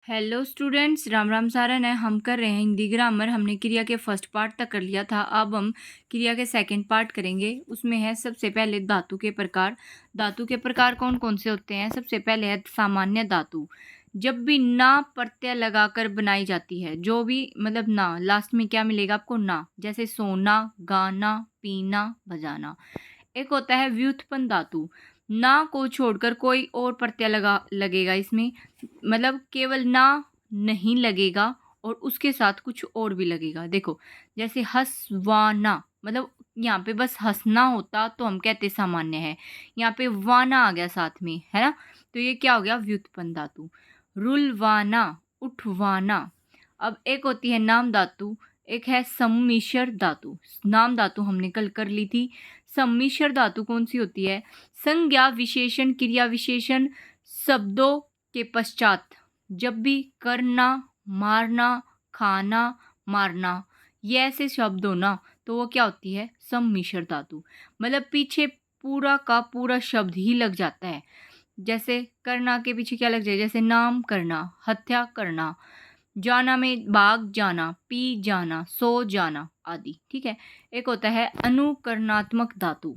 Hello students, Ram Ram Saran है। हम कर रहे हैं हिंदी ग्रामर। हमने क्रिया के फर्स्ट पार्ट तक कर लिया था। अब हम क्रिया के सेकंड पार्ट करेंगे। उसमें है सबसे पहले धातु के प्रकार। धातु के प्रकार कौन कौन से होते हैं? सबसे पहले है सामान्य धातु। जब भी ना प्रत्यय लगाकर बनाई जाती है, जो भी मतलब ना लास्ट में क्या मिलेगा आपको? ना। जैसे सोना, गाना, पीना, बजाना। एक होता है व्युत्पन्न धातु। ना को छोड़कर कोई और प्रत्यय लगेगा इसमें, मतलब केवल ना नहीं लगेगा और उसके साथ कुछ और भी लगेगा। देखो, जैसे हंसवाना, मतलब यहाँ पे बस हंसना होता तो हम कहते सामान्य है। यहाँ पे वाना आ गया साथ में, है ना? तो ये क्या हो गया? व्युत्पन्न धातु। रुलवाना, उठवाना। अब एक होती है नाम धातु, एक है सम्मिश्र धातु। नाम धातु हमने कल कर ली थी। सम्मिश्र धातु कौन सी होती है? संज्ञा विशेषण क्रिया विशेषण शब्दों के पश्चात जब भी करना, मारना, खाना, मारना, ये ऐसे शब्द हो ना, तो वो क्या होती है? सम्मिश्र धातु। मतलब पीछे पूरा का पूरा शब्द ही लग जाता है। जैसे करना के पीछे क्या लग जाए? जैसे नाम करना, हत्या करना, जाना में भाग जाना, पी जाना, सो जाना आदि। ठीक है। एक होता है अनुकरणात्मक धातु।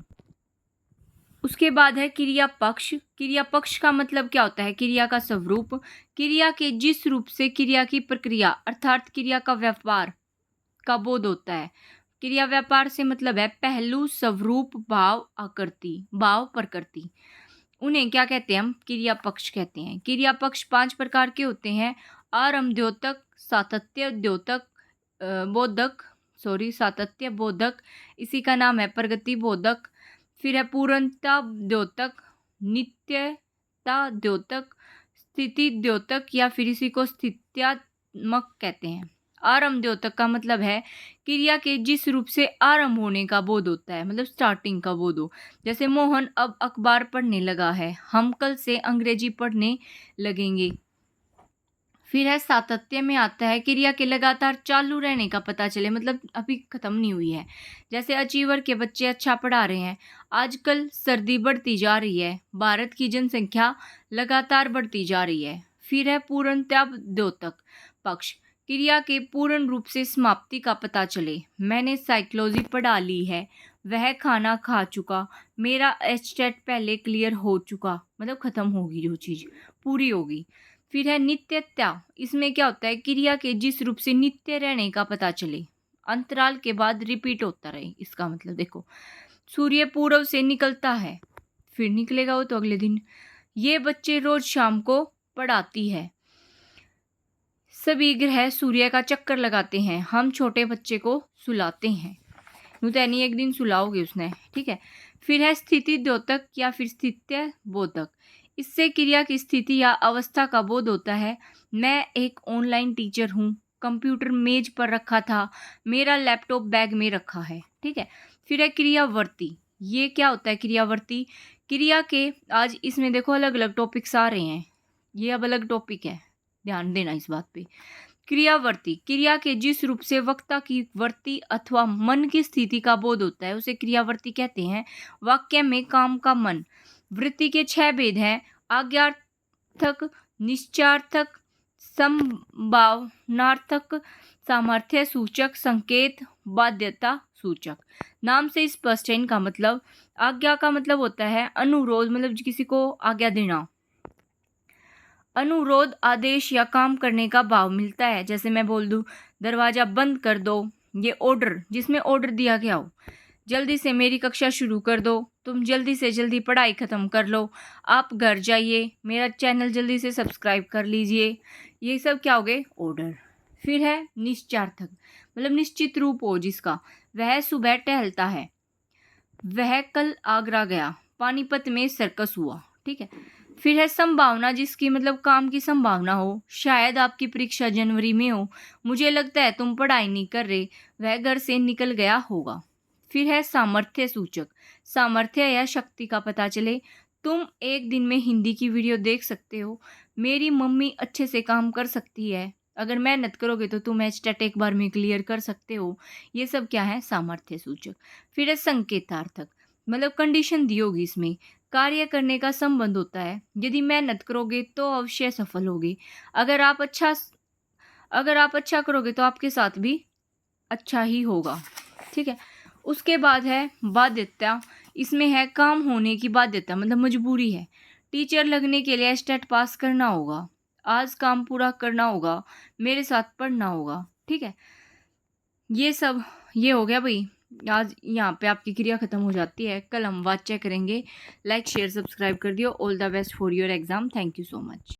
उसके बाद है क्रिया पक्ष। क्रिया पक्ष का मतलब क्या होता है? क्रिया का स्वरूप। क्रिया के जिस रूप से क्रिया की प्रक्रिया अर्थात क्रिया का व्यापार का बोध होता है। क्रिया व्यापार से मतलब है पहलू, स्वरूप, भाव, आकृति, भाव, प्रकृति। उन्हें क्या कहते हैं? हम क्रिया पक्ष कहते हैं। क्रिया पक्ष 5 प्रकार के होते हैं। आरंभ द्योतक, सातत्य द्योतक, बोधक, सातत्य बोधक, इसी का नाम है प्रगति बोधक। फिर है पूर्णता द्योतक, नित्यता द्योतक, स्थिति द्योतक, या फिर इसी को स्थित्यात्मक कहते हैं। आरंभ द्योतक का मतलब है क्रिया के जिस रूप से आरंभ होने का बोध होता है, मतलब स्टार्टिंग का बोध हो। जैसे मोहन अब अखबार पढ़ने लगा है, हम कल से अंग्रेजी पढ़ने लगेंगे। फिर है सातत्य में आता है क्रिया के लगातार चालू रहने का पता चले, मतलब अभी खत्म नहीं हुई है। जैसे अचीवर के बच्चे अच्छा पढ़ा रहे हैं। आजकल सर्दी बढ़ती जा रही है, भारत की जनसंख्या लगातार बढ़ती जा रही है। फिर है पूर्णता द्योतक पक्ष। क्रिया के पूर्ण रूप से समाप्ति का पता चले। मैंने साइकोलॉजी पढ़ा ली है, वह खाना खा चुका, मेरा एचटेट पहले क्लियर हो चुका, मतलब खत्म होगी, जो चीज पूरी होगी। फिर है नित्यता। इसमें क्या होता है? क्रिया के जिस रूप से नित्य रहने का पता चले, अंतराल के बाद रिपीट होता रहे। इसका मतलब देखो, सूर्य पूर्व से निकलता है, फिर निकलेगा वो तो अगले दिन। ये बच्चे रोज शाम को पढ़ाती है। सभी ग्रह सूर्य का चक्कर लगाते हैं, हम छोटे बच्चे को सुलाते हैं। नुतैनी एक दिन सुलाओगे उसने। ठीक है। फिर है स्थिति द्योतक या फिर स्थित्य बोधक। इससे क्रिया की स्थिति या अवस्था का बोध होता है। मैं एक ऑनलाइन टीचर हूँ, कंप्यूटर मेज पर रखा था, मेरा लैपटॉप बैग में रखा है। ठीक है। फिर है क्रियावर्ती। ये क्या होता है क्रियावर्ती? क्रिया के आज इसमें देखो अलग अलग टॉपिक्स आ रहे हैं, ये अब अलग टॉपिक है, ध्यान देना इस बात पे। क्रियावर्ती क्रिया के जिस रूप से वक्ता की वर्ती अथवा मन की स्थिति का बोध होता है, उसे क्रियावर्ती कहते हैं। वाक्य में काम का मन। वृत्ति के 6 भेद हैं: आज्ञार्थक, निश्चयार्थक, संभावनार्थक, सामर्थ्य सूचक, संकेत, बाध्यता सूचक। नाम से स्पष्ट है इनका मतलब। आज्ञा का मतलब होता है अनुरोध, मतलब किसी को आज्ञा देना। अनुरोध, आदेश या काम करने का भाव मिलता है। जैसे मैं बोल दूं दरवाजा बंद कर दो, ये ऑर्डर, जिसमें ऑर्डर दिया गया हो। जल्दी से मेरी कक्षा शुरू कर दो, तुम जल्दी से जल्दी पढ़ाई खत्म कर लो, आप घर जाइए, मेरा चैनल जल्दी से सब्सक्राइब कर लीजिए। ये सब क्या हो गए? ऑर्डर। फिर है निश्चयार्थक, मतलब निश्चित रूप हो जिसका। वह सुबह टहलता है, वह कल आगरा गया, पानीपत में सर्कस हुआ। ठीक है। फिर है संभावना, जिसकी मतलब काम की संभावना हो। शायद आपकी परीक्षा जनवरी में हो, मुझे लगता है तुम पढ़ाई नहीं कर रहे, वह घर से निकल गया होगा। फिर है सामर्थ्य सूचक। सामर्थ्य या शक्ति का पता चले। तुम एक दिन में हिंदी की वीडियो देख सकते हो, मेरी मम्मी अच्छे से काम कर सकती है, अगर मेहनत करोगे तो तुम एचटेट एक बार में क्लियर कर सकते हो। ये सब क्या है? सामर्थ्य सूचक। फिर है संकेतार्थक, मतलब कंडीशन दी होगी इसमें। कार्य करने का संबंध होता है। यदि मेहनत करोगे तो अवश्य सफल होगे। अगर आप अच्छा अगर आप अच्छा करोगे तो आपके साथ भी अच्छा ही होगा। ठीक है। उसके बाद है बाध्यता। इसमें है काम होने की बाध्यता, मतलब मजबूरी है। टीचर लगने के लिए स्टेट पास करना होगा, आज काम पूरा करना होगा, मेरे साथ पढ़ना होगा। ठीक है। ये सब ये हो गया भाई। आज यहाँ पे आपकी क्रिया खत्म हो जाती है। कल हम वाच्य करेंगे। लाइक शेयर सब्सक्राइब कर दियो। All the best for your exam. Thank you so much.